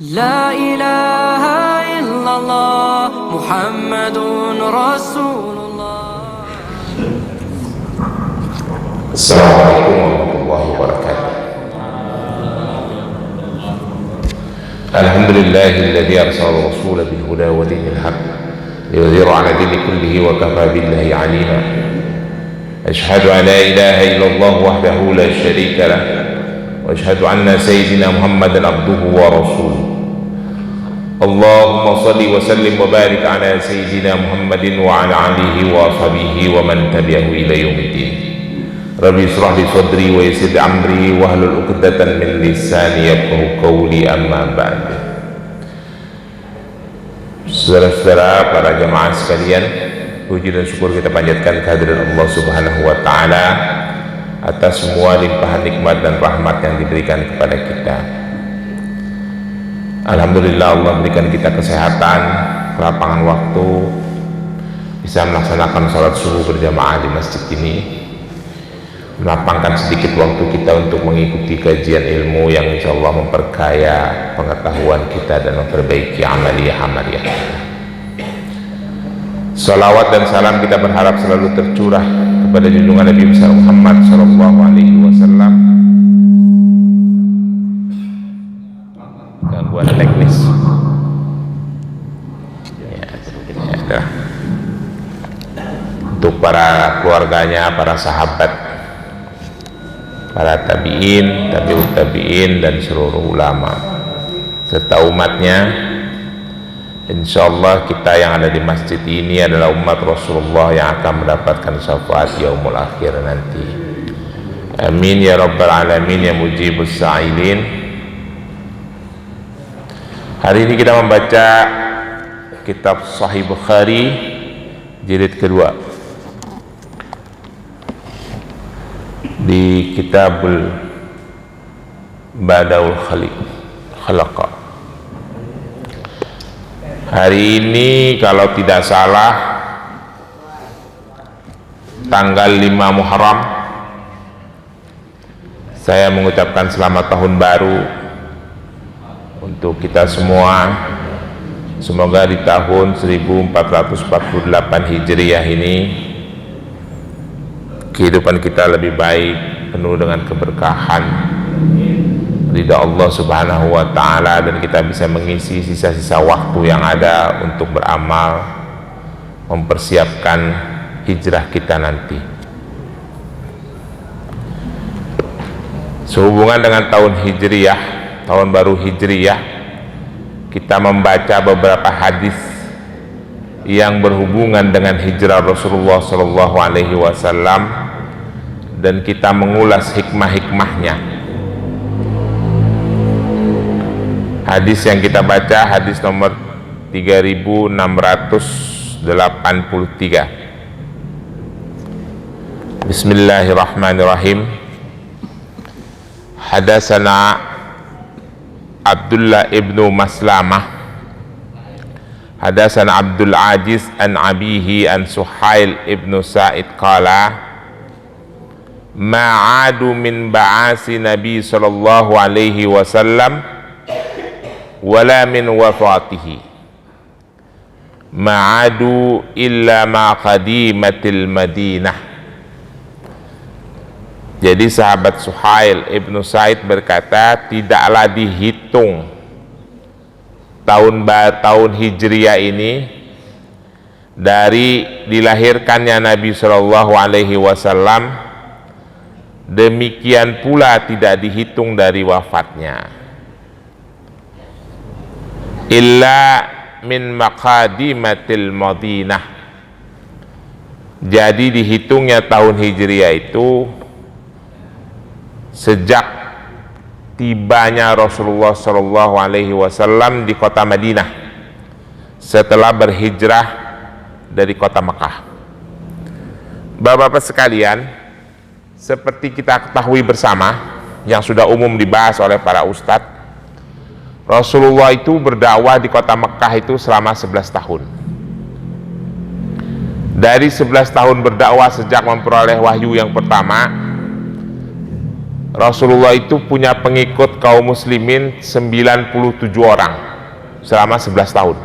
لا إله إلا الله محمد رسول الله. السلام عليكم ورحمة الله وبركاته. الحمد لله الذي أرسل الرسول بالهدى ودين الحق ليظهره على دين كله وكفى بالله عليما. أشهد أن لا إله إلا الله وحده لا شريك له وأشهد أن سيدنا محمدا عبده ورسوله. اللهم صل وسلم وبارك على سيدنا محمد وعلى آله وصحبه ومن تبعه إلى يوم الدين. Rabbi israh li sadri wa yassir li amri wahlul 'uqdatan min lisani yafqahu qawli, amma ba'd. Saudara-saudara, para jamaah sekalian, puji dan syukur kita panjatkan kehadiran Allah Subhanahu wa taala atas semua limpahan nikmat dan rahmat yang diberikan kepada kita. Alhamdulillah, Allah berikan kita kesehatan, kelapangan waktu, bisa melaksanakan sholat subuh berjamaah di masjid ini, melapangkan sedikit waktu kita untuk mengikuti kajian ilmu yang insya Allah memperkaya pengetahuan kita dan memperbaiki amaliyah-amaliyah. Salawat dan salam kita berharap selalu tercurah kepada junjungan Nabi besar Muhammad Sallallahu Alaihi Wasallam. Gangguan teknis. Ya, untuk para keluarganya, para sahabat, para tabi'in, tabi'ut tabi'in, dan seluruh ulama serta umatnya. Insyaallah kita yang ada di masjid ini adalah umat Rasulullah yang akan mendapatkan syafaat yaumul akhir nanti. Amin ya rabbal alamin ya mujibus sa'ilin. Hari ini kita membaca kitab Sahih Bukhari jilid kedua. Di Kitabul Badaul Khalaqa. Hari ini kalau tidak salah tanggal 5 Muharram, saya mengucapkan selamat tahun baru untuk kita semua. Semoga di tahun 1448 Hijriah ini kehidupan kita lebih baik, penuh dengan keberkahan, ridha Allah Subhanahu wa taala, dan kita bisa mengisi sisa-sisa waktu yang ada untuk beramal, mempersiapkan hijrah kita nanti. Sehubungan dengan tahun Hijriyah, tahun baru Hijriyah, kita membaca beberapa hadis yang berhubungan dengan hijrah Rasulullah Sallallahu Alaihi Wasallam, dan kita mengulas hikmah-hikmahnya. Hadis yang kita baca hadis nomor 3683. Bismillahirrahmanirrahim. Hadatsana Abdullah ibnu Maslamah, hadatsana Abdul Aziz an abihi an Suhail ibnu Sa'id qala ma'adu min ba'asi Nabi sallallahu alaihi wasallam wala min wafatihi ma'adu illa ma qadimatil Madinah. Jadi sahabat Suhail ibnu Sa'id berkata, tidaklah dihitung tahun Hijriyah ini dari dilahirkannya Nabi Shallallahu Alaihi Wasallam, demikian pula tidak dihitung dari wafatnya. Illa min maqadimatil Madinah. Jadi dihitungnya tahun Hijriyah itu sejak tibanya Rasulullah Shallallahu Alaihi Wasallam di kota Madinah setelah berhijrah dari kota Mekah. Bapak-bapak sekalian, seperti kita ketahui bersama yang sudah umum dibahas oleh para ustadz, Rasulullah itu berdakwah di kota Mekah itu selama 11 tahun. Dari 11 tahun berdakwah sejak memperoleh wahyu yang pertama, Rasulullah itu punya pengikut kaum muslimin 97 orang selama 11 tahun.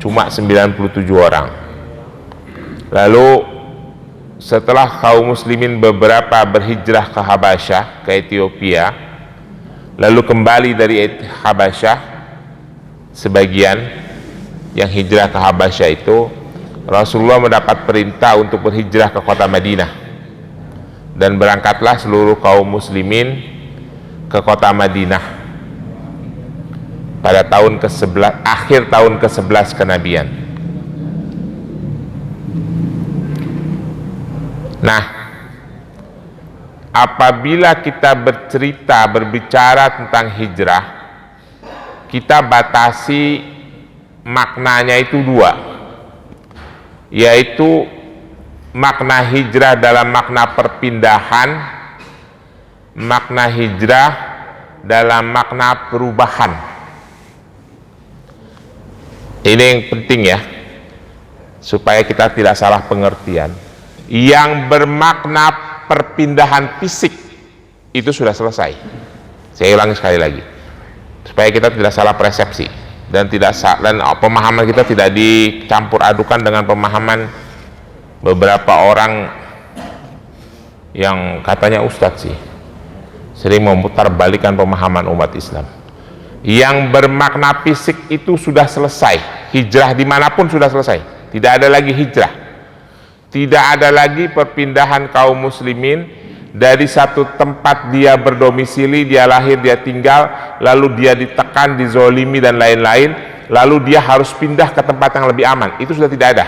Cuma 97 orang. Lalu setelah kaum muslimin beberapa berhijrah ke Habasyah, ke Ethiopia, lalu kembali dari Habasyah, sebagian yang hijrah ke Habasyah itu, Rasulullah mendapat perintah untuk berhijrah ke kota Madinah. Dan berangkatlah seluruh kaum muslimin ke kota Madinah pada tahun ke-11, akhir tahun ke-11 kenabian. Nah, apabila kita berbicara tentang hijrah, kita batasi maknanya itu dua, yaitu makna hijrah dalam makna perpindahan, makna hijrah dalam makna perubahan. Ini yang penting ya, supaya kita tidak salah pengertian. Yang bermakna perpindahan fisik itu sudah selesai. Saya ulangi sekali lagi, supaya kita tidak salah persepsi dan pemahaman kita tidak dicampur adukan dengan pemahaman beberapa orang yang katanya ustadz sih, sering memutar balikan pemahaman umat Islam. Yang bermakna fisik itu sudah selesai, hijrah dimanapun sudah selesai, tidak ada lagi hijrah, tidak ada lagi perpindahan kaum muslimin dari satu tempat dia berdomisili, dia lahir, dia tinggal, lalu dia ditekan, dizolimi dan lain-lain, lalu dia harus pindah ke tempat yang lebih aman. Itu sudah tidak ada.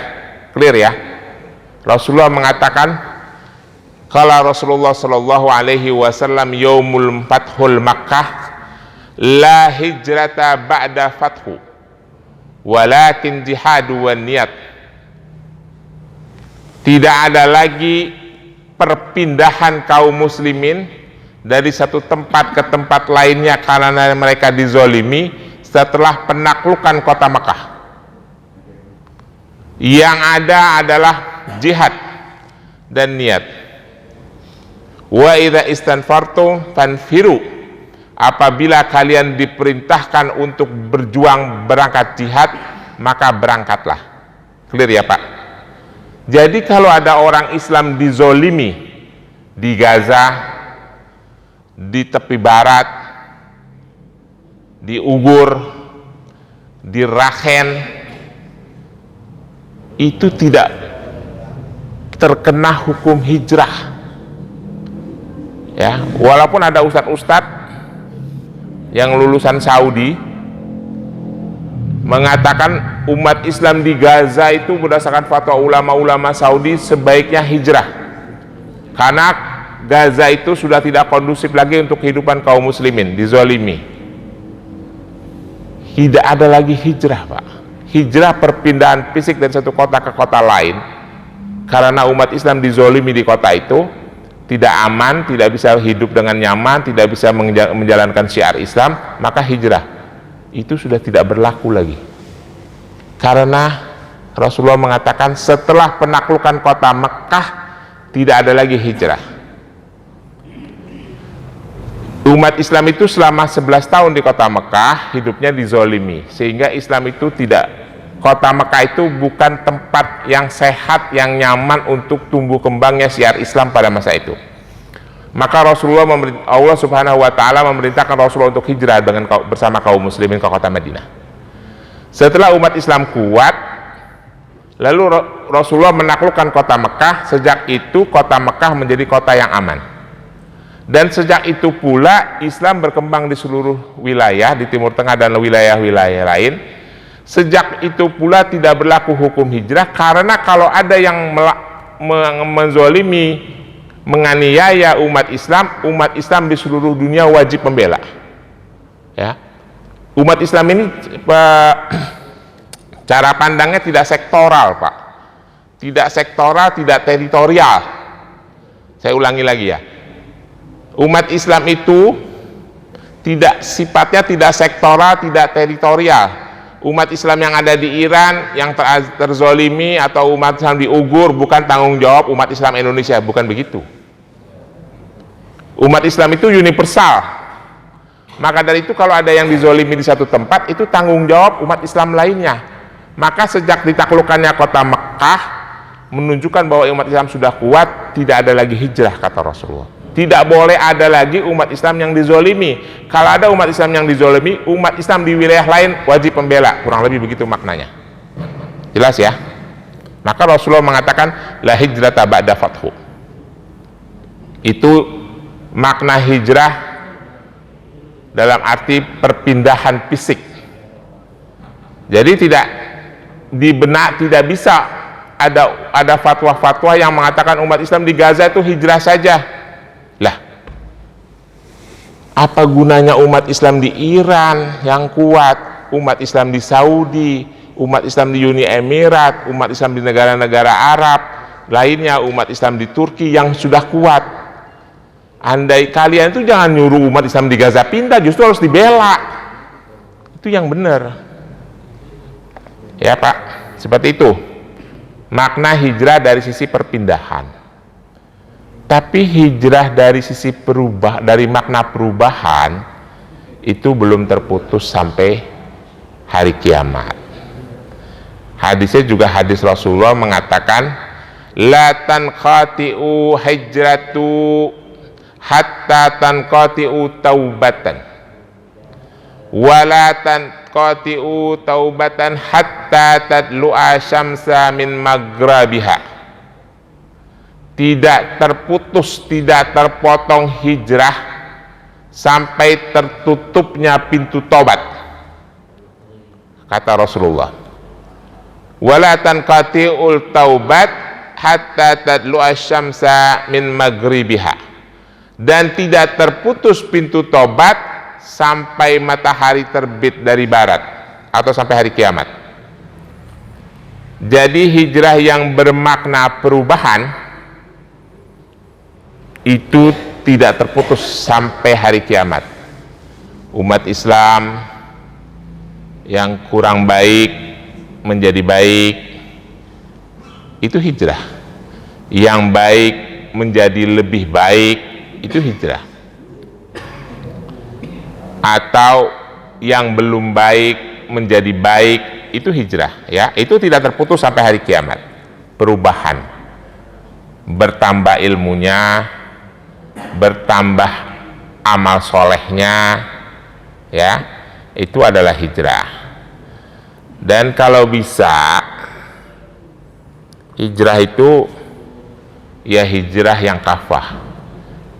Clear ya? Rasulullah mengatakan, kalau Rasulullah Shallallahu Alaihi Wasallam yaumul fathul Makkah, la hijrata ba'da fathu, walakin jihadu wan niyat. Tidak ada lagi perpindahan kaum muslimin dari satu tempat ke tempat lainnya karena mereka dizolimi setelah penaklukan kota Makkah. Yang ada adalah jihad dan niat. Wa idza istanfartum fanfiru, apabila kalian diperintahkan untuk berjuang berangkat jihad, maka berangkatlah. Clear ya Pak? Jadi kalau ada orang Islam dizolimi di Gaza, di tepi barat, di Ugur, di Rakhine, itu tidak terkena hukum hijrah ya, walaupun ada ustadz-ustadz yang lulusan Saudi mengatakan umat Islam di Gaza itu berdasarkan fatwa ulama-ulama Saudi sebaiknya hijrah karena Gaza itu sudah tidak kondusif lagi untuk kehidupan kaum muslimin, dizolimi. Tidak ada lagi hijrah Pak. Hijrah perpindahan fisik dari satu kota ke kota lain karena umat Islam dizolimi di kota itu, tidak aman, tidak bisa hidup dengan nyaman, tidak bisa menjalankan syiar Islam, maka hijrah itu sudah tidak berlaku lagi. Karena Rasulullah mengatakan setelah penaklukan kota Mekah tidak ada lagi hijrah. Umat Islam itu selama 11 tahun di kota Mekah hidupnya dizolimi, sehingga Islam itu tidak, kota Mekah itu bukan tempat yang sehat, yang nyaman untuk tumbuh kembangnya syiar Islam pada masa itu. Maka Allah Subhanahu wa Ta'ala memerintahkan Rasulullah untuk hijrah bersama kaum muslimin ke kota Madinah. Setelah umat Islam kuat, lalu Rasulullah menaklukkan kota Mekah. Sejak itu kota Mekah menjadi kota yang aman. Dan sejak itu pula Islam berkembang di seluruh wilayah di Timur Tengah dan wilayah-wilayah lain. Sejak itu pula tidak berlaku hukum hijrah, karena kalau ada yang menzolimi, menganiaya umat Islam di seluruh dunia wajib membela. Ya, umat Islam ini cara pandangnya tidak sektoral Pak, tidak sektoral, tidak teritorial. Saya ulangi lagi ya, umat Islam itu sifatnya tidak sektoral, tidak teritorial. Umat Islam yang ada di Iran yang terzolimi atau umat Islam di Ugur bukan tanggung jawab umat Islam Indonesia, bukan begitu. Umat Islam itu universal. Maka dari itu kalau ada yang dizolimi di satu tempat, itu tanggung jawab umat Islam lainnya. Maka sejak ditaklukkannya kota Mekah, menunjukkan bahwa umat Islam sudah kuat, tidak ada lagi hijrah, kata Rasulullah. Tidak boleh ada lagi umat Islam yang dizolimi. Kalau ada umat Islam yang dizolimi, umat Islam di wilayah lain wajib membela. Kurang lebih begitu maknanya. Jelas ya? Maka Rasulullah mengatakan la hijrata ba'da fathu. Itu makna hijrah dalam arti perpindahan fisik. Jadi tidak bisa ada fatwa-fatwa yang mengatakan umat Islam di Gaza itu hijrah saja. Lah, apa gunanya umat Islam di Iran yang kuat, umat Islam di Saudi, umat Islam di Uni Emirat, umat Islam di negara-negara Arab lainnya, umat Islam di Turki yang sudah kuat? Andai kalian itu jangan nyuruh umat Islam di Gaza pindah, justru harus dibela. Itu yang benar. Ya Pak, seperti itu. Makna hijrah dari sisi perpindahan. Tapi hijrah dari sisi dari makna perubahan itu belum terputus sampai hari kiamat. Hadisnya juga hadis Rasulullah mengatakan, la tanqati'u hijratu hatta tanqati'u taubatan wala tanqati'u taubatan hatta tadlu'a syamsa min maghribiha. Tidak terputus, tidak terpotong hijrah sampai tertutupnya pintu tobat, kata Rasulullah. Wala tanqati'ul taubat hatta tadlu'a syamsa min maghribiha. Dan tidak terputus pintu tobat sampai matahari terbit dari barat atau sampai hari kiamat. Jadi hijrah yang bermakna perubahan itu tidak terputus sampai hari kiamat. Umat Islam yang kurang baik menjadi baik, itu hijrah. Yang baik menjadi lebih baik, itu hijrah. Atau yang belum baik menjadi baik, itu hijrah, ya. Itu tidak terputus sampai hari kiamat. Perubahan, bertambah ilmunya, bertambah amal solehnya, ya, itu adalah hijrah. Dan kalau bisa, hijrah itu ya hijrah yang kafah,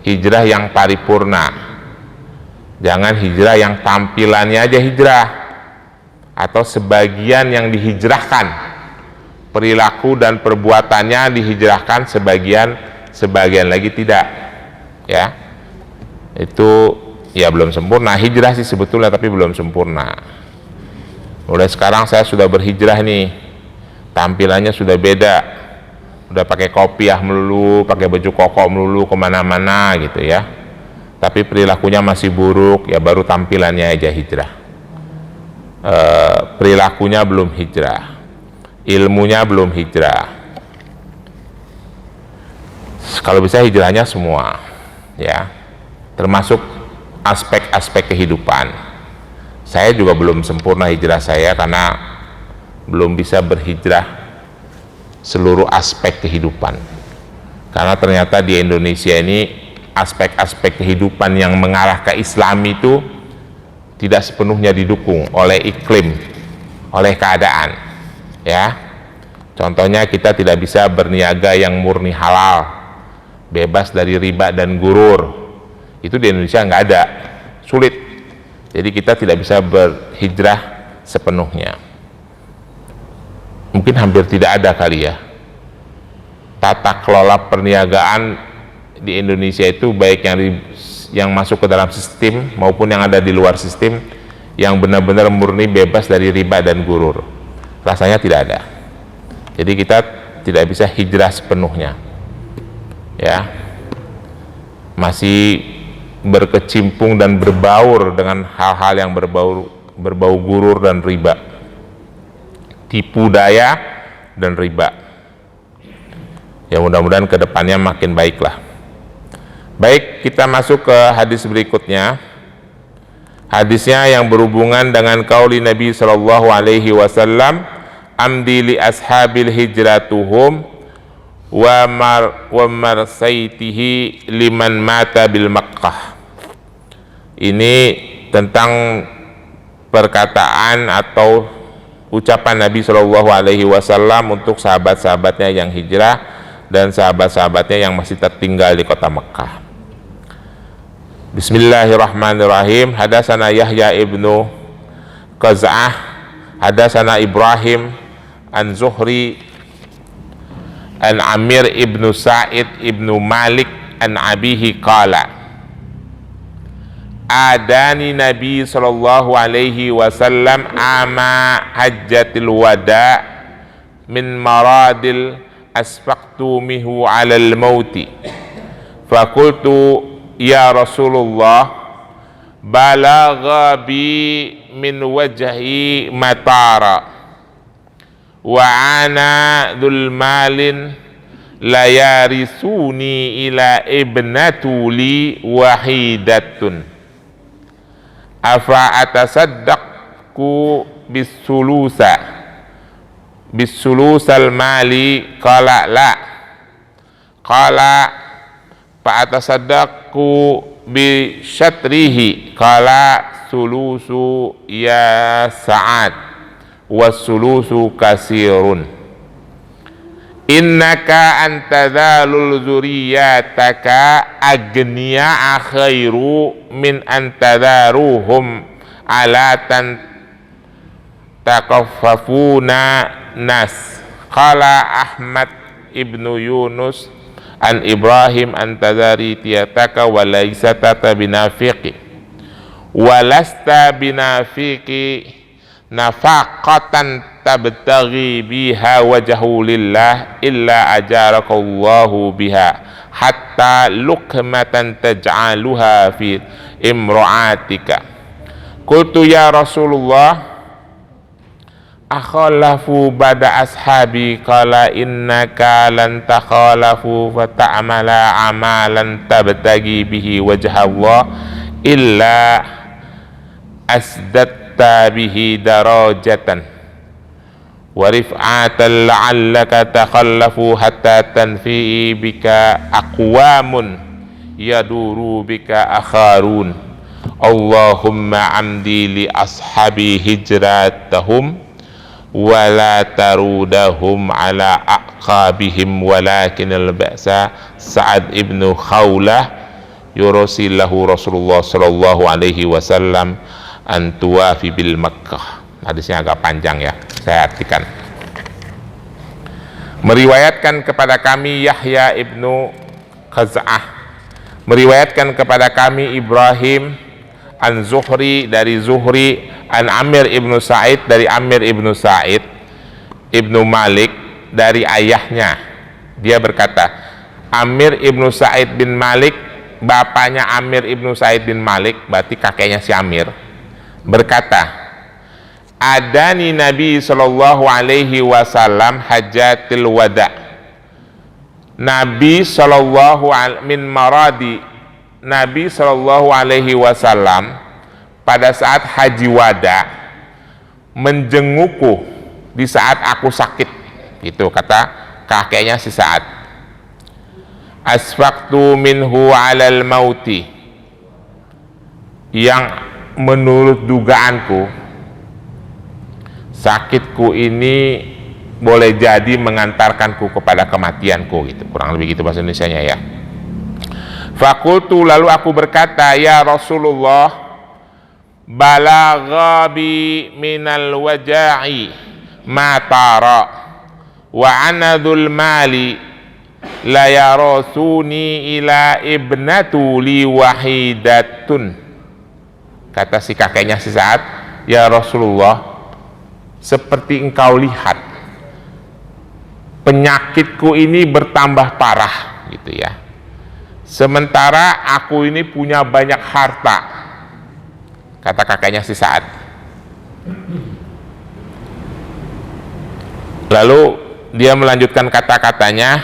hijrah yang paripurna. Jangan hijrah yang tampilannya aja hijrah, atau sebagian yang dihijrahkan, perilaku dan perbuatannya dihijrahkan, sebagian lagi tidak, ya. Itu ya belum sempurna. Hijrah sih sebetulnya, tapi belum sempurna. Mulai sekarang saya sudah berhijrah nih, tampilannya sudah beda, udah pakai kopiah melulu, pakai baju koko melulu kemana-mana gitu ya. Tapi perilakunya masih buruk, ya baru tampilannya aja hijrah. Perilakunya belum hijrah, ilmunya belum hijrah. Kalau bisa hijrahnya semua, ya, termasuk aspek-aspek kehidupan. Saya juga belum sempurna hijrah saya karena belum bisa berhijrah seluruh aspek kehidupan. Karena ternyata di Indonesia ini aspek-aspek kehidupan yang mengarah ke Islam itu tidak sepenuhnya didukung oleh iklim, oleh keadaan, ya. Contohnya kita tidak bisa berniaga yang murni halal, bebas dari riba dan gurur. Itu di Indonesia nggak ada, sulit. Jadi kita tidak bisa berhijrah sepenuhnya. Mungkin hampir tidak ada kali ya. Tata kelola perniagaan di Indonesia itu, baik yang masuk ke dalam sistem maupun yang ada di luar sistem, yang benar-benar murni bebas dari riba dan gurur, rasanya tidak ada. Jadi kita tidak bisa hijrah sepenuhnya, ya. Masih berkecimpung dan berbaur dengan hal-hal yang berbau gurur dan riba, tipu daya dan riba. Ya mudah-mudahan kedepannya makin baiklah. Baik, kita masuk ke hadis berikutnya. Hadisnya yang berhubungan dengan qauli Nabi sallallahu alaihi wasallam, amdi li ashabil hijratuhum wa marsaitihi liman mata bil Makkah. Ini tentang perkataan atau ucapan Nabi sallallahu alaihi wasallam untuk sahabat-sahabatnya yang hijrah dan sahabat-sahabatnya yang masih tertinggal di kota Mekah. Bismillahirrahmanirrahim. Hadatsana Yahya ibnu Qaz'ah, hadatsana Ibrahim an Zuhri an Amir ibnu Sa'id ibnu Malik an abihi qala adani Nabi sallallahu alaihi wasallam ama hajjatil wada min maradil asfaqtu mihu alal mauti fakultu ya Rasulullah balagha bi min wajhi matara wa ana dhul malin la yarisuni ila ibnatuli wahidatun afa atasaddaqku bisulusal mali qala la qala fa atasaddaqku bi syatrihi qala sulusu ya Sa'ad wasulusu kasirun innaka antadhalul zuriyataka agniya khairu min antadharuhum alatan takaffafuna nas qala Ahmad ibnu Yunus an Ibrahim antadhari tiyataka walaisata binafiqi walasta binafiqi nafaqatan tabtaghi biha wajhu lillah illa ajarakallahu biha hatta luqmatan taj'aluha fi imra'atika. Qultu ya Rasulullah akhalafu bada ashabi qala innaka lan takhalafu fa ta'mala amalan tabtagi bihi wajha Allah illa asdatta bihi darajatan wa rif'atan la'allaka takhallafu hatta tanfi'i bika aqwamun yaduru bika akharun. Allahumma amdi li ashabi hijratahum wala tarudahum ala aqabihim walakin al-ba'sa Sa'ad ibnu Khawlah yurusillahu Rasulullah sallallahu alaihi wasallam an tuwafi bil Makkah. Hadisnya agak panjang ya, saya artikan. Meriwayatkan kepada kami Yahya ibnu Qaz'ah, meriwayatkan kepada kami Ibrahim an Zuhri dari Zuhri an Amir ibnu Sa'id dari Amir ibnu Sa'id ibnu Malik dari ayahnya. Dia berkata, Amir ibnu Sa'id bin Malik, bapaknya Amir ibnu Sa'id bin Malik, berarti kakeknya si Amir, berkata, adani Nabi sallallahu alaihi wasallam hajatil wada. Nabi sallallahu min maradi, Nabi sallallahu alaihi wasallam pada saat haji wada menjengukku di saat aku sakit. Itu kata kakeknya si Sa'ad. Asfaqtu minhu alal mauti, yang menurut dugaanku sakitku ini boleh jadi mengantarkanku kepada kematianku, gitu, kurang lebih gitu bahasa Indonesianya ya. Fakultu, lalu aku berkata, ya Rasulullah, balaghabi minal waja'i ma tara wa anadul mali la yarasuni ila ibnatu li wahidatun. Kata si kakeknya si Sa'ad, ya Rasulullah, seperti engkau lihat penyakitku ini bertambah parah, gitu ya. Sementara aku ini punya banyak harta, kata kakeknya si Sa'ad. Lalu dia melanjutkan kata-katanya,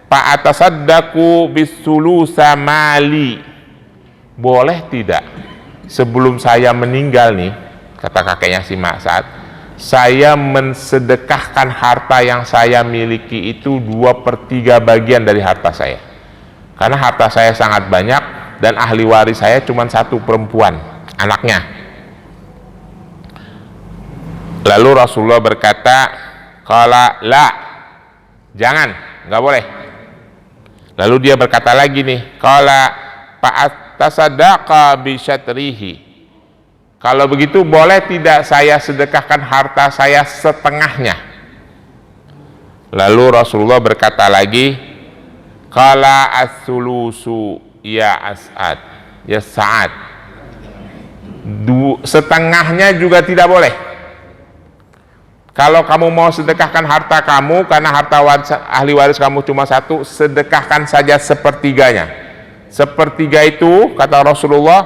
Fa'atasaddaqu bisulusa mali. Boleh tidak sebelum saya meninggal nih, kata kakeknya si Ma'sad, saya mensedekahkan harta yang saya miliki itu 2/3 bagian dari harta saya, karena harta saya sangat banyak dan ahli waris saya cuma satu, perempuan, anaknya. Lalu Rasulullah berkata, qala la, jangan, nggak boleh. Lalu dia berkata lagi nih, qala fa'atasaddaqa bisyatrihi. Kalau begitu boleh tidak saya sedekahkan harta saya setengahnya? Lalu Rasulullah berkata lagi, qala as-sulusu ya As'ad, ya Sa'ad. Setengahnya juga tidak boleh. Kalau kamu mau sedekahkan harta kamu karena harta ahli waris kamu cuma satu, sedekahkan saja sepertiganya. Sepertiga itu, kata Rasulullah,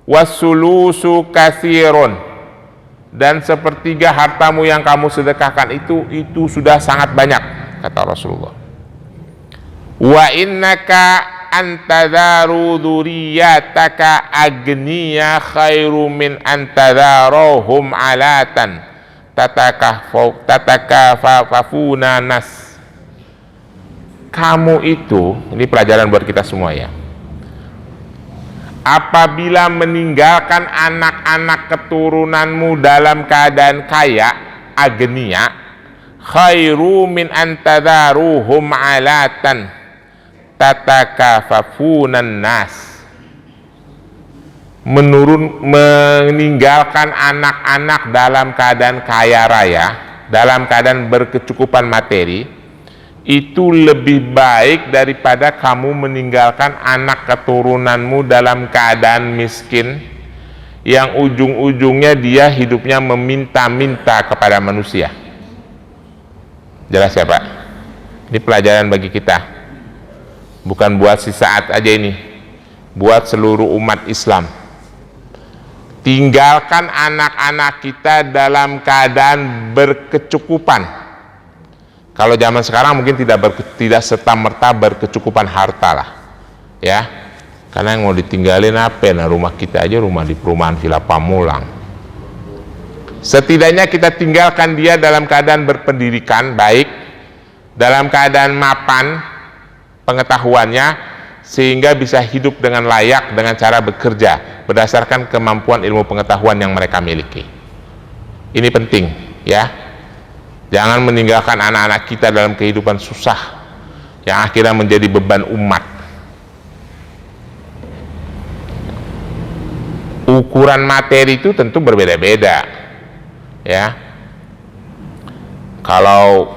wasulusu katsirun, dan sepertiga hartamu yang kamu sedekahkan itu sudah sangat banyak, kata Rasulullah. Wa innaka antadharu dzurriyyataka agniya khairu min antadharuhum alatan tatakafafuna nas. Kamu itu, ini pelajaran buat kita semua ya, apabila meninggalkan anak-anak keturunanmu dalam keadaan kaya, agniya, khairu min antadharuhum alatan tatakafafunan nas. Meninggalkan anak-anak dalam keadaan kaya raya, dalam keadaan berkecukupan materi, itu lebih baik daripada kamu meninggalkan anak keturunanmu dalam keadaan miskin, yang ujung-ujungnya dia hidupnya meminta-minta kepada manusia. Jelas ya Pak? Ini pelajaran bagi kita, bukan buat sesaat aja ini, buat seluruh umat Islam. Tinggalkan anak-anak kita dalam keadaan berkecukupan. Kalau zaman sekarang mungkin tidak serta-merta berkecukupan harta lah, ya. Karena yang mau ditinggalin apa? Nah, rumah kita aja rumah di perumahan Villa Pamulang. Setidaknya kita tinggalkan dia dalam keadaan berpendidikan baik, dalam keadaan mapan pengetahuannya, sehingga bisa hidup dengan layak dengan cara bekerja berdasarkan kemampuan ilmu pengetahuan yang mereka miliki. Ini penting ya. Jangan meninggalkan anak-anak kita dalam kehidupan susah yang akhirnya menjadi beban umat. Ukuran materi itu tentu berbeda-beda ya. Kalau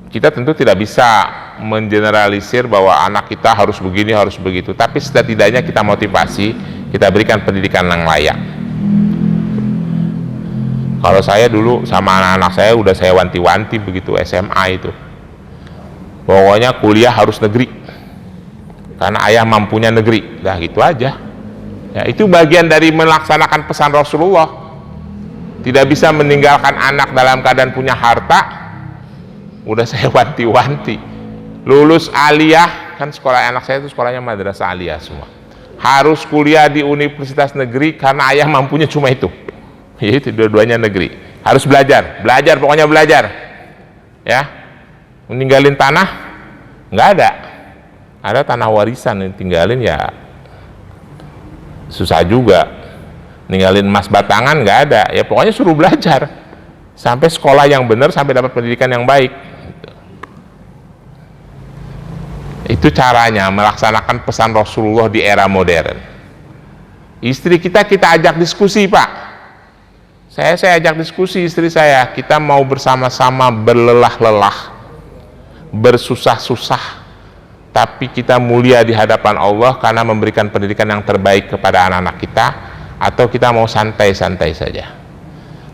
kita tentu tidak bisa mengeneralisir bahwa anak kita harus begini, harus begitu, tapi setidaknya kita motivasi, kita berikan pendidikan yang layak. Kalau saya dulu sama anak-anak saya udah saya wanti-wanti begitu SMA itu, pokoknya kuliah harus negeri karena ayah mampunya negeri, dah gitu aja ya. Itu bagian dari melaksanakan pesan Rasulullah. Tidak bisa meninggalkan anak dalam keadaan punya harta. Udah saya wanti-wanti, lulus aliyah, kan sekolah anak saya itu sekolahnya madrasah aliyah semua, harus kuliah di universitas negeri karena ayah mampunya cuma itu. Itu dua-duanya negeri, harus belajar pokoknya belajar ya. Meninggalin tanah nggak ada tanah warisan yang tinggalin ya susah juga. Ninggalin emas batangan nggak ada ya, pokoknya suruh belajar sampai sekolah yang benar, sampai dapat pendidikan yang baik. Itu caranya melaksanakan pesan Rasulullah di era modern. Istri kita ajak diskusi Pak. Saya ajak diskusi istri saya, kita mau bersama-sama berlelah-lelah, bersusah-susah, tapi kita mulia di hadapan Allah karena memberikan pendidikan yang terbaik kepada anak-anak kita, atau kita mau santai-santai saja.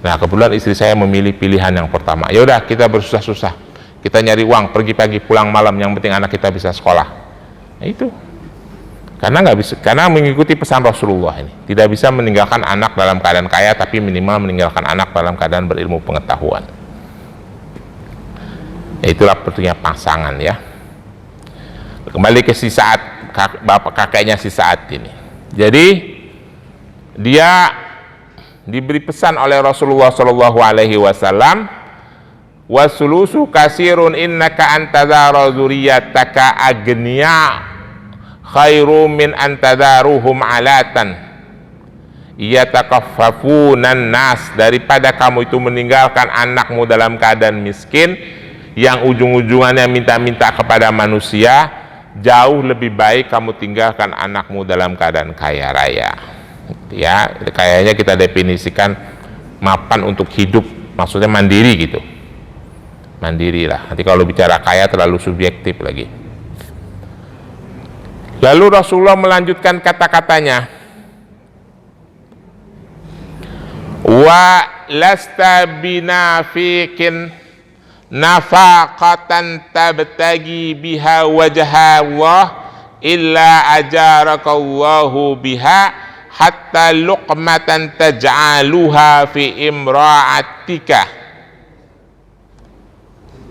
Nah, kebetulan istri saya memilih pilihan yang pertama. Ya udah, kita bersusah-susah, kita nyari uang, pergi pagi pulang malam, yang penting anak kita bisa sekolah. Nah, itu karena nggak bisa, karena mengikuti pesan Rasulullah ini, tidak bisa meninggalkan anak dalam keadaan kaya, tapi minimal meninggalkan anak dalam keadaan berilmu pengetahuan. Itulah pentingnya pasangan ya. Kembali ke si Sa'ad, bapak kakeknya si Sa'ad ini. Jadi dia diberi pesan oleh Rasulullah Shallallahu Alaihi Wasallam, wasulusu kasirun innaka antadara dzurriyyataka agniya khairum min antadaruhum alatan yatakaffafunan nas, daripada kamu itu meninggalkan anakmu dalam keadaan miskin yang ujung-ujungannya minta-minta kepada manusia, jauh lebih baik kamu tinggalkan anakmu dalam keadaan kaya raya. Ya, kayaknya kita definisikan mapan untuk hidup, maksudnya mandiri gitu. Mandiri lah. Nanti kalau bicara kaya terlalu subjektif lagi. Lalu Rasulullah melanjutkan kata-katanya, wa lasta binafiqin nafaqatan tabtagi biha wajha Allah illa ajarakallahu biha hatta luqmatan taj'aluha fi imra'atika.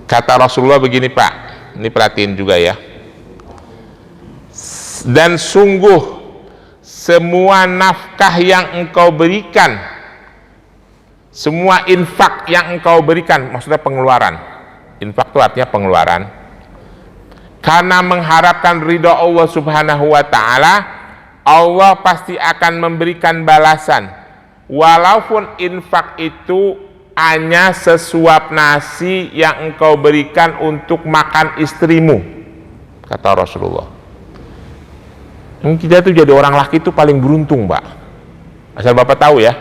Kata Rasulullah begini Pak, ini perhatiin juga ya. Dan sungguh semua nafkah yang engkau berikan, semua infak yang engkau berikan, maksudnya pengeluaran. Infak itu artinya pengeluaran. Karena mengharapkan ridha Allah Subhanahu wa Ta'ala, Allah pasti akan memberikan balasan. Walaupun infak itu hanya sesuap nasi yang engkau berikan untuk makan istrimu, kata Rasulullah. Kita tuh jadi orang laki itu paling beruntung, Pak. Asal Bapak tahu ya,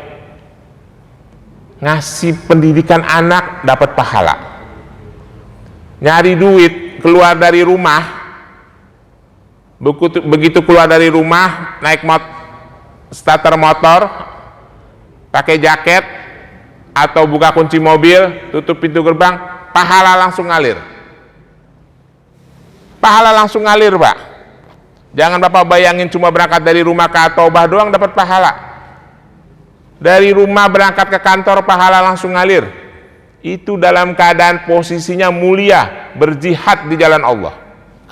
ngasih pendidikan anak dapat pahala, nyari duit keluar dari rumah, begitu keluar dari rumah naik starter motor, pakai jaket atau buka kunci mobil, tutup pintu gerbang, pahala langsung ngalir. Pahala langsung ngalir, Pak. Jangan Bapak bayangin cuma berangkat dari rumah ke At-Taubah doang dapat pahala. Dari rumah berangkat ke kantor pahala langsung ngalir. Itu dalam keadaan posisinya mulia, berjihad di jalan Allah.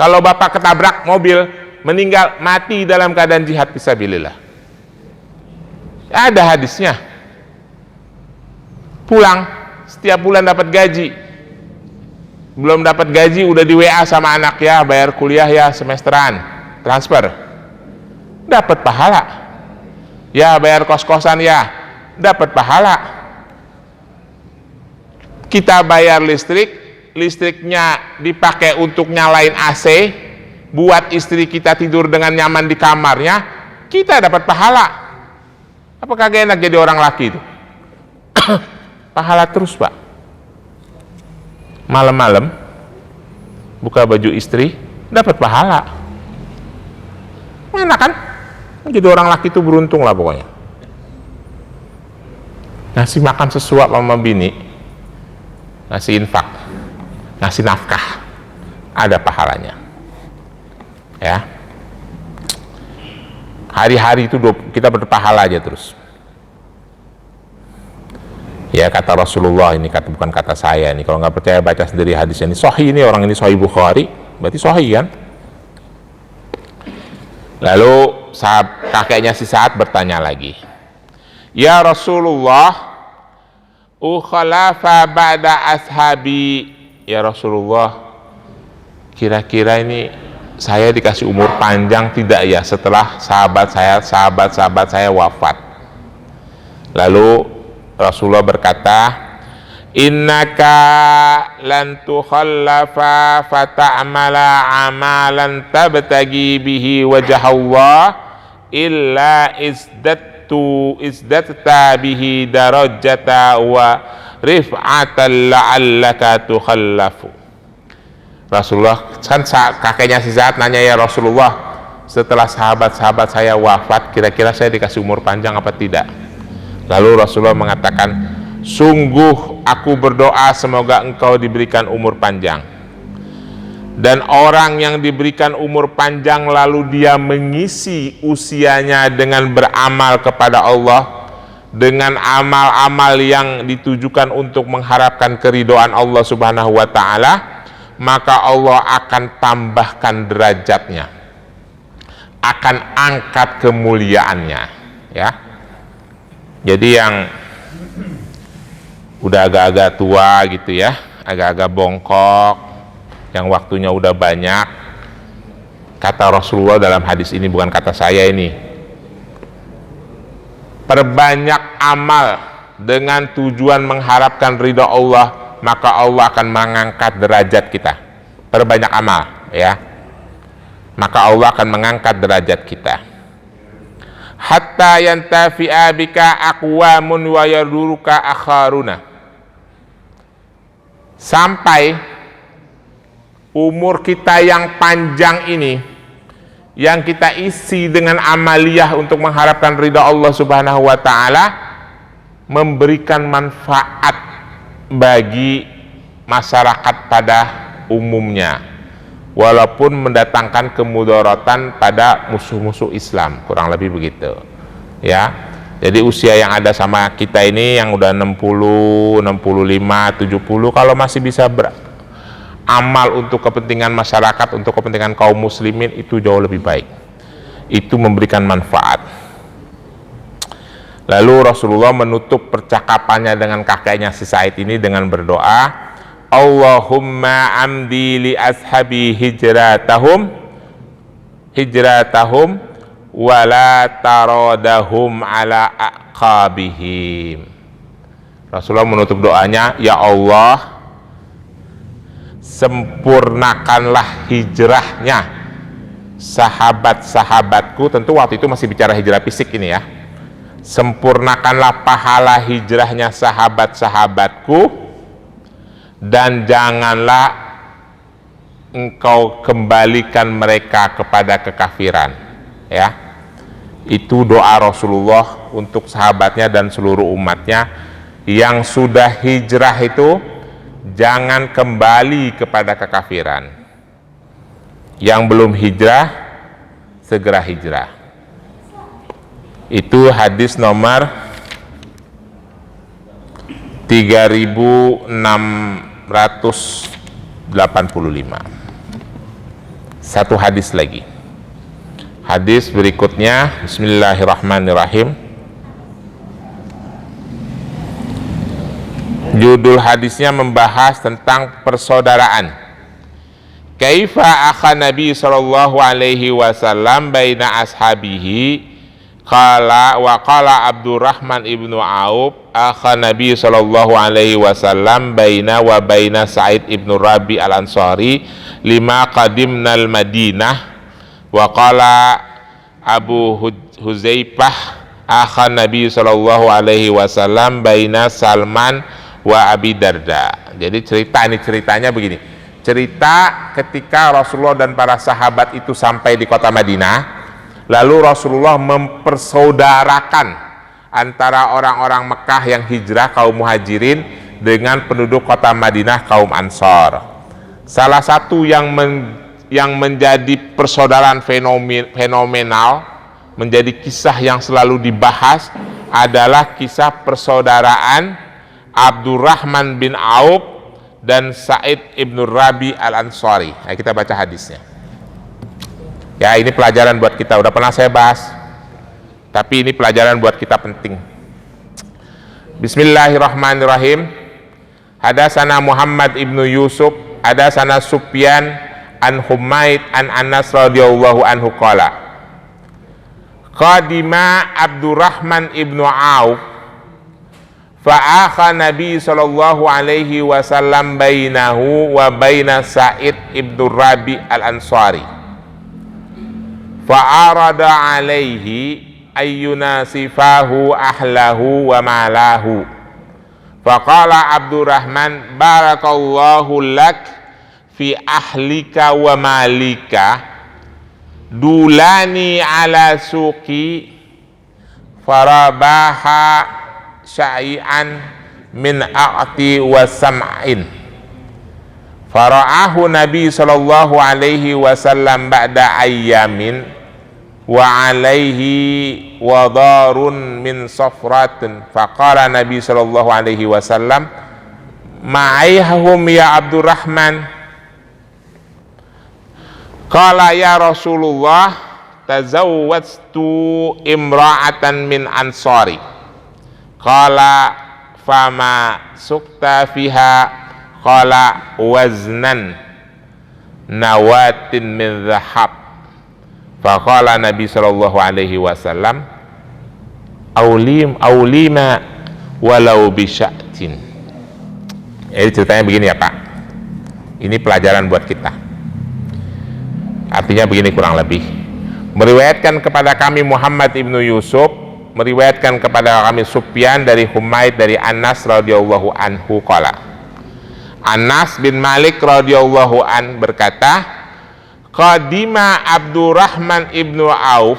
Kalau Bapak ketabrak mobil, meninggal, mati dalam keadaan jihad fisabilillah. Ada hadisnya. Pulang, setiap bulan dapat gaji. Belum dapat gaji udah di WA sama anak, ya bayar kuliah ya semesteran, transfer, dapat pahala. Ya bayar kos-kosan ya, dapat pahala. Kita bayar listrik, listriknya dipakai untuk nyalain AC, buat istri kita tidur dengan nyaman di kamarnya, kita dapat pahala. Apakah gak enak jadi orang laki itu? Pahala terus, Pak. Malam-malam buka baju istri, dapat pahala. Enak kan? Jadi orang laki itu beruntung lah pokoknya. Ngasih makan sesuap sama bini, ngasih infak, ngasih nafkah, ada pahalanya. Ya. Hari-hari itu kita berpahala aja terus. Ya kata Rasulullah, ini bukan kata saya. Ini kalau nggak percaya baca sendiri hadisnya. Ini sahih, ini orang ini sahih Bukhari, berarti sahih kan? Lalu kakeknya si Sa'ad bertanya lagi, ya Rasulullah, ukhalafa ba'da ashabi. Ya Rasulullah, kira-kira ini saya dikasih umur panjang tidak ya setelah sahabat saya wafat? Lalu Rasulullah berkata, innaka lan tukhallafa fata'amala amalan tabtagi bihi wajah Allah illa izdatta bihi darajata wa rif'atan la'allaka tukhallafu. Rasulullah kan kakeknya si Sa'ad nanya, ya Rasulullah, setelah sahabat-sahabat saya wafat kira-kira saya dikasih umur panjang apa tidak? Lalu Rasulullah mengatakan, sungguh aku berdoa semoga engkau diberikan umur panjang. Dan orang yang diberikan umur panjang lalu dia mengisi usianya dengan beramal kepada Allah, dengan amal-amal yang ditujukan untuk mengharapkan keridhaan Allah Subhanahu wa Ta'ala, maka Allah akan tambahkan derajatnya, akan angkat kemuliaannya, ya. Jadi yang udah agak-agak tua gitu ya, agak-agak bongkok, yang waktunya udah banyak, kata Rasulullah dalam hadis ini, bukan kata saya ini, perbanyak amal dengan tujuan mengharapkan ridha Allah, maka Allah akan mengangkat derajat kita. Perbanyak amal, ya, maka Allah akan mengangkat derajat kita. Hatta yantafi'a bika aqwamun wa yaduruka akharuna, sampai umur kita yang panjang ini, yang kita isi dengan amaliyah untuk mengharapkan ridha Allah Subhanahu wa ta'ala, memberikan manfaat bagi masyarakat pada umumnya, walaupun mendatangkan kemudaratan pada musuh-musuh Islam, kurang lebih begitu, ya. Jadi usia yang ada sama kita ini yang udah 60, 65, 70, kalau masih bisa beramal untuk kepentingan masyarakat, untuk kepentingan kaum muslimin, itu jauh lebih baik. Itu memberikan manfaat. Lalu Rasulullah menutup percakapannya dengan kakeknya si Said ini dengan berdoa, Allahumma amdi li ashabi hijratahum wala taradahum ala aqabihim. Rasulullah menutup doanya, ya Allah, sempurnakanlah hijrahnya sahabat-sahabatku. Tentu waktu itu masih bicara hijrah fisik ini ya. Sempurnakanlah pahala hijrahnya sahabat-sahabatku, dan janganlah engkau kembalikan mereka kepada kekafiran, ya. Itu doa Rasulullah untuk sahabatnya dan seluruh umatnya. Yang sudah hijrah itu jangan kembali kepada kekafiran. Yang belum hijrah segera hijrah. Itu hadis nomor 3685. Satu hadis lagi. Hadis berikutnya, bismillahirrahmanirrahim. Judul hadisnya membahas tentang persaudaraan. Kaifa akha Nabi sallallahu alaihi wasallam baina ashabihi, qala wa qala Abdurrahman ibnu Auf akha Nabi sallallahu alaihi wasallam baina wa baina Sa'id ibnu Rabi al-Ansari lima qadimna al-Madinah, wa qala Abu Huzaifah akha Nabi sallallahu alaihi wasallam baina Salman wa Abi Darda. Jadi ceritanya begini. Cerita ketika Rasulullah dan para sahabat itu sampai di kota Madinah, lalu Rasulullah mempersaudarakan antara orang-orang Mekah yang hijrah kaum muhajirin dengan penduduk kota Madinah kaum Ansor. Salah satu yang menjadi persaudaraan fenomenal, menjadi kisah yang selalu dibahas, adalah kisah persaudaraan Abdurrahman bin Auf dan Sa'id ibnu Rabi al-Ansari. Nah, kita baca hadisnya. Ya, ini pelajaran buat kita, udah pernah saya bahas, tapi ini pelajaran buat kita penting. Bismillahirrahmanirrahim. Hadasana Muhammad ibnu Yusuf, hadasana Sufyan an Humaid an Anas radhiyallahu anhu qala, qadima Abdurrahman ibnu Auf fa'akha Nabi sallallahu alaihi wasallam bainahu wa baina Sa'id ibnu Rabi al-Ansari fa'arada alaihi ayyuna sifahu ahlahu wa malahu, faqala Abdurrahman barakallahu lak fi ahlika wa malika, dulani ala suqi farabaha syai'an min a'ti wa sam'in, fara'ahu Nabi sallallahu alaihi wasallam ba'da ayyamin wa alaihi wadarun min safratin, faqala Nabi sallallahu alaihi wasallam ma'aihum ya Abdurrahman, Qala ya Rasulullah, tazawwajtu imra'atan min ansari. Qala fama sukta fiha. Qala waznan nawatin min dhahab. Faqala Nabi sallallahu alaihi wasallam, aulima walau bisya'tin. Jadi ceritanya begini ya Pak, ini pelajaran buat kita. Artinya begini kurang lebih, meriwayatkan kepada kami Muhammad ibnu Yusuf, meriwayatkan kepada kami Sufyan dari Humaid dari Anas radhiyallahu anhu qala, Anas bin Malik radhiyallahu an berkata, qadima Abdurrahman ibnu Auf,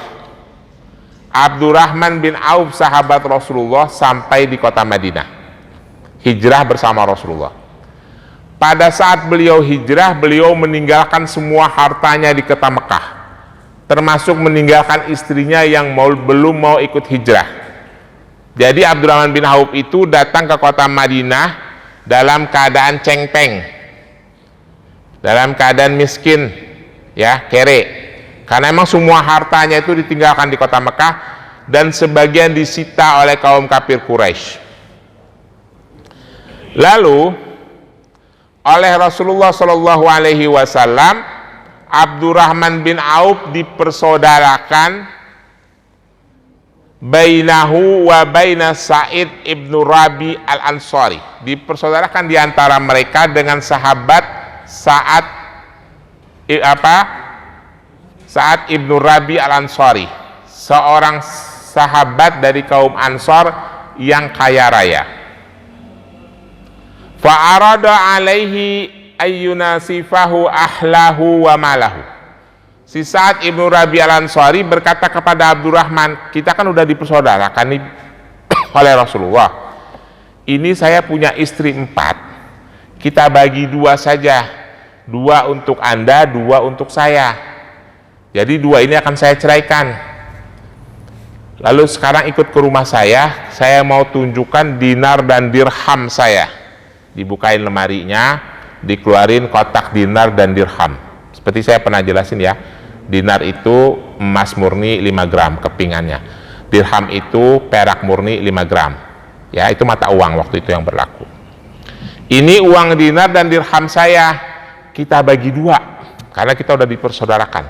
Abdurrahman bin Auf sahabat Rasulullah sampai di kota Madinah, hijrah bersama Rasulullah. Pada saat beliau hijrah, beliau meninggalkan semua hartanya di kota Mekah, termasuk meninggalkan istrinya yang belum mau ikut hijrah. Jadi Abdurrahman bin Auf itu datang ke kota Madinah dalam keadaan cengpeng, dalam keadaan miskin, ya, kere. Karena memang semua hartanya itu ditinggalkan di kota Mekah dan sebagian disita oleh kaum kafir Quraisy. Lalu oleh Rasulullah Shallallahu Alaihi Wasallam, Abdurrahman bin Auf dipersaudarakan bainahu wa baina Sa'id ibnu Rabi al-Ansari, dipersaudarakan di antara mereka dengan sahabat Sa'ad ibnu Rabi al-Ansari, seorang sahabat dari kaum Ansar yang kaya raya. Fa'arada alaihi ayyunasifahu ahlahu wa malahu. Si Sa'ad ibnu Rabi al-Ansari berkata kepada Abdurrahman, kita kan udah dipersaudarakan nih oleh Rasulullah, ini saya punya istri 4, kita bagi 2 saja, 2 untuk Anda, 2 untuk saya. Jadi 2 ini akan saya ceraikan. Lalu sekarang ikut ke rumah saya mau tunjukkan dinar dan dirham saya. Dibukain lemarinya, dikeluarin kotak dinar dan dirham. Seperti saya pernah jelasin ya, dinar itu emas murni 5 gram kepingannya, dirham itu perak murni 5 gram. Ya, itu mata uang waktu itu yang berlaku. Ini uang dinar dan dirham saya, kita bagi 2 karena kita udah dipersaudarakan.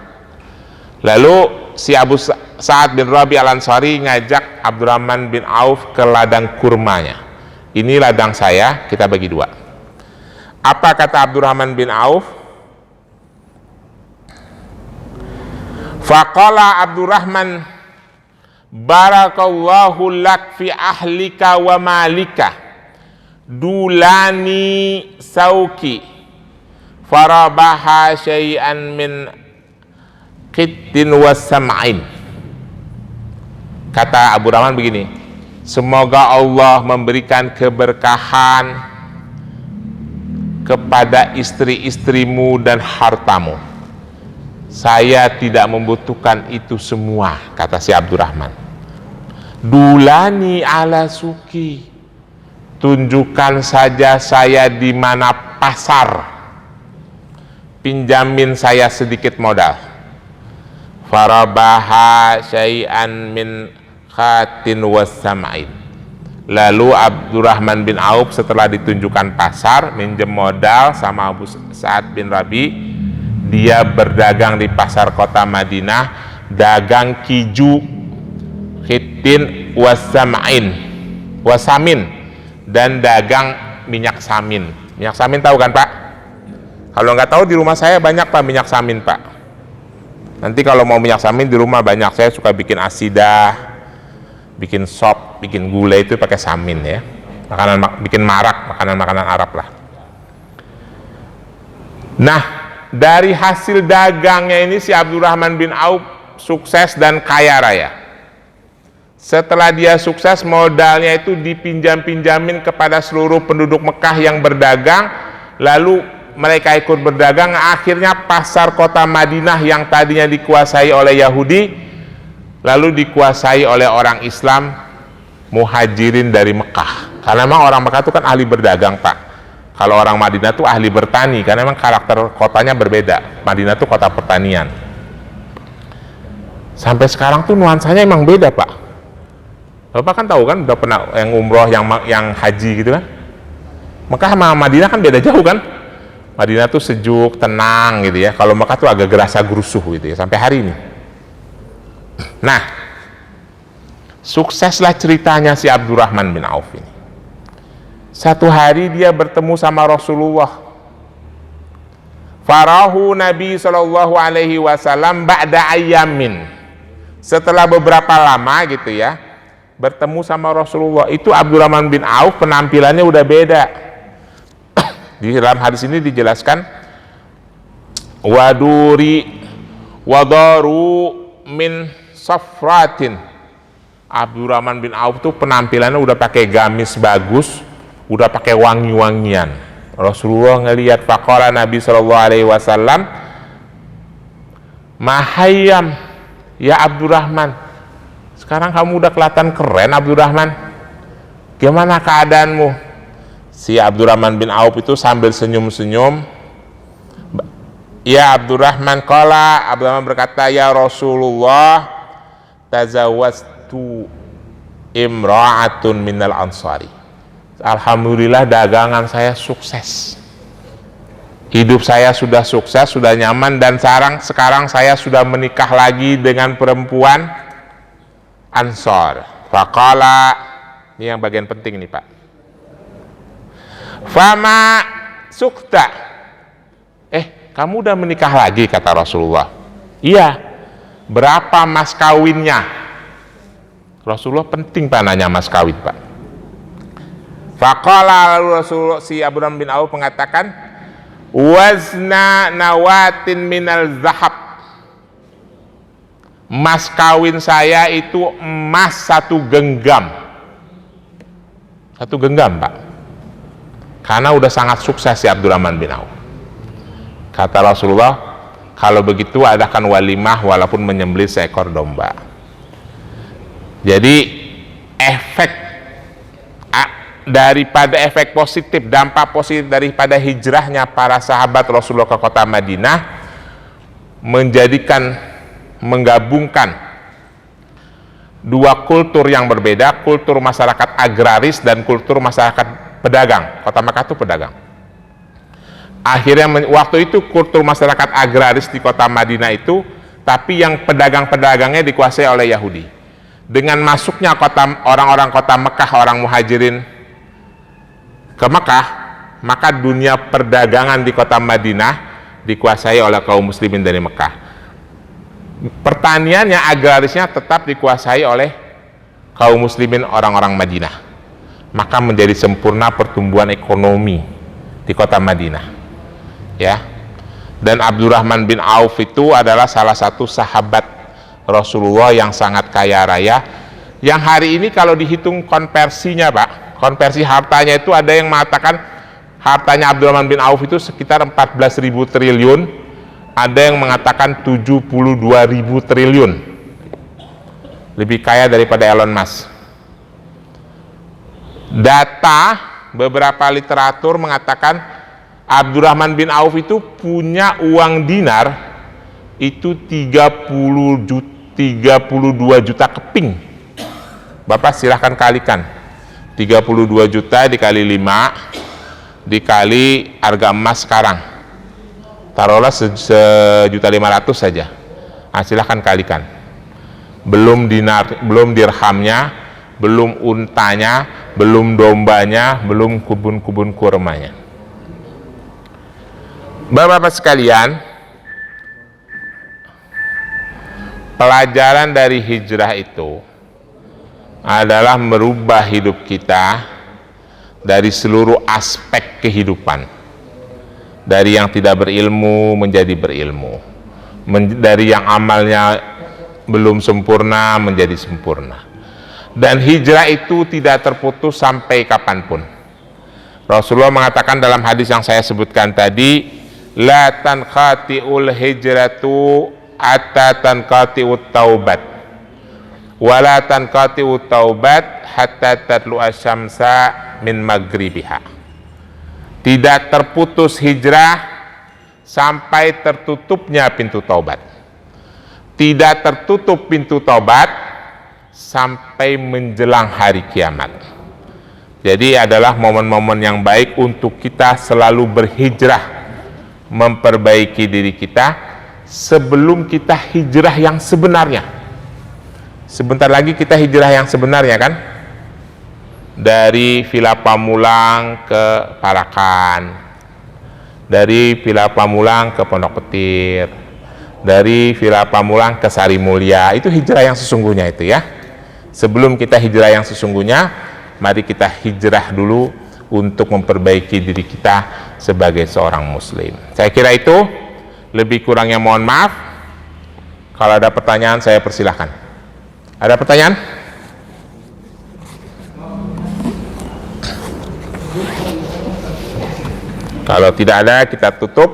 Lalu si Abu Sa'ad bin Rabi al-Ansari ngajak Abdurrahman bin Auf ke ladang kurmanya. Ini ladang saya, kita bagi 2. Apa kata Abdurrahman bin Auf? Faqala Abdurrahman, barakallahu lak fi ahlika wa malika, dulani sauki, farabaha syai'an min qittin wassam'in. Kata Abdurrahman begini, semoga Allah memberikan keberkahan kepada istri-istrimu dan hartamu. Saya tidak membutuhkan itu semua, kata si Abdurrahman. Dulani ala suki, tunjukkan saja saya di mana pasar, pinjamin saya sedikit modal. Farabaha syai'an min khatin wassam'in. Lalu Abdurrahman bin Auf setelah ditunjukkan pasar, minjem modal sama Abu Sa'ad bin Rabi, dia berdagang di pasar kota Madinah, dagang kiju, khitin wasamin, dan dagang minyak samin. Minyak samin tahu kan Pak? Kalau nggak tahu, di rumah saya banyak Pak minyak samin Pak. Nanti kalau mau minyak samin di rumah banyak, saya suka bikin asidah, bikin sop, bikin gulai itu pakai samin ya. Bikin marak, makanan-makanan Arab lah. Nah, dari hasil dagangnya ini si Abdurrahman bin Auf sukses dan kaya raya. Setelah dia sukses, modalnya itu dipinjam-pinjamin kepada seluruh penduduk Mekah yang berdagang, lalu mereka ikut berdagang. Akhirnya pasar kota Madinah yang tadinya dikuasai oleh Yahudi, lalu dikuasai oleh orang Islam muhajirin dari Mekah. Karena memang orang Mekah itu kan ahli berdagang Pak. Kalau orang Madinah tuh ahli bertani, karena memang karakter kotanya berbeda. Madinah tuh kota pertanian. Sampai sekarang tuh nuansanya emang beda, Pak. Bapak kan tahu kan, udah pernah yang umroh, yang haji gitu kan. Mekah sama Madinah kan beda jauh kan. Madinah tuh sejuk, tenang gitu ya. Kalau Mekah tuh agak gerasa gerusuh gitu ya, sampai hari ini. Nah, sukseslah ceritanya si Abdurrahman bin Auf ini. Satu hari dia bertemu sama Rasulullah. Farahu Nabi Shallallahu Alaihi Wasallam ba'da ayamin. Setelah beberapa lama gitu ya, bertemu sama Rasulullah. Itu Abdurrahman bin Auf penampilannya udah beda. Di dalam hadis ini dijelaskan, wadaru min safratin. Abdurrahman bin Auf tuh penampilannya udah pakai gamis bagus, udah pakai wangi-wangian. Rasulullah ngelihat, faqala Nabi Shallallahu Alaihi Wasallam, mahayam ya Abdurrahman, sekarang kamu udah kelihatan keren Abdurrahman, gimana keadaanmu? Si Abdurrahman bin Auf itu sambil senyum-senyum, ya Abdurrahman, qala, Abdurrahman berkata, ya Rasulullah, tazawwajtu imra'atun minal ansari. Alhamdulillah dagangan saya sukses, hidup saya sudah sukses, sudah nyaman, dan sekarang saya sudah menikah lagi dengan perempuan Ansor. Faqala, ini yang bagian penting nih Pak, fama sukta, kamu udah menikah lagi, kata Rasulullah. Iya, berapa mas kawinnya? Rasulullah penting Pak nanya mas kawin Pak. Faqala, lalu Rasulullah, si Abdurrahman bin Auf mengatakan, wazna nawatin minal zahab, mas kawin saya itu emas 1 genggam. 1 genggam Pak, karena udah sangat sukses si Abdurrahman bin Auf. Kata Rasulullah, kalau begitu adakan walimah walaupun menyembelih seekor domba. Jadi efek daripada efek positif, dampak positif daripada hijrahnya para sahabat Rasulullah ke kota Madinah, menggabungkan dua kultur yang berbeda, kultur masyarakat agraris dan kultur masyarakat pedagang. Kota Makkah itu pedagang. Akhirnya waktu itu kultur masyarakat agraris di kota Madinah itu, tapi yang pedagang-pedagangnya dikuasai oleh Yahudi. Dengan masuknya orang-orang kota Mekah, orang muhajirin ke Mekah, maka dunia perdagangan di kota Madinah dikuasai oleh kaum muslimin dari Mekah. Pertaniannya, agrarisnya tetap dikuasai oleh kaum muslimin orang-orang Madinah. Maka menjadi sempurna pertumbuhan ekonomi di kota Madinah. Ya. Dan Abdurrahman bin Auf itu adalah salah satu sahabat Rasulullah yang sangat kaya raya, yang hari ini kalau dihitung konversinya Pak, konversi hartanya itu ada yang mengatakan hartanya Abdurrahman bin Auf itu sekitar 14.000 triliun, ada yang mengatakan 72.000 triliun, lebih kaya daripada Elon Musk. Data beberapa literatur mengatakan Abdurrahman bin Auf itu punya uang dinar itu 32 juta keping. Bapak silahkan kalikan, 32 juta dikali 5 dikali harga emas sekarang, taruhlah 1.500.000 saja. Nah, silahkan kalikan, belum dinar, belum dirhamnya, belum untanya, belum dombanya, belum kebun-kebun kurmanya. Bapak-bapak sekalian, pelajaran dari hijrah itu adalah merubah hidup kita dari seluruh aspek kehidupan, dari yang tidak berilmu menjadi berilmu, dari yang amalnya belum sempurna menjadi sempurna. Dan hijrah itu tidak terputus sampai kapanpun. Rasulullah mengatakan dalam hadis yang saya sebutkan tadi, la tanqati'ul hijratu hatta tanqati'ut taubat, wala tanqati'ut taubat hatta tatlu'a syamsa min maghribiha. Tidak terputus hijrah sampai tertutupnya pintu taubat. Tidak tertutup pintu taubat sampai menjelang hari kiamat. Jadi adalah momen-momen yang baik untuk kita selalu berhijrah, memperbaiki diri kita sebelum kita hijrah yang sebenarnya. Sebentar lagi kita hijrah yang sebenarnya kan? Dari Villa Pamulang ke Parakan, dari Villa Pamulang ke Pondok Petir, dari Villa Pamulang ke Sari Mulia. Itu hijrah yang sesungguhnya itu ya. Sebelum kita hijrah yang sesungguhnya, mari kita hijrah dulu untuk memperbaiki diri kita sebagai seorang muslim. Saya kira itu, lebih kurangnya mohon maaf. Kalau ada pertanyaan saya persilahkan. Ada pertanyaan? Kalau tidak ada, kita tutup.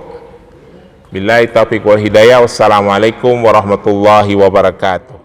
Billahi taufiq wal hidayah. Wassalamualaikum warahmatullahi wabarakatuh.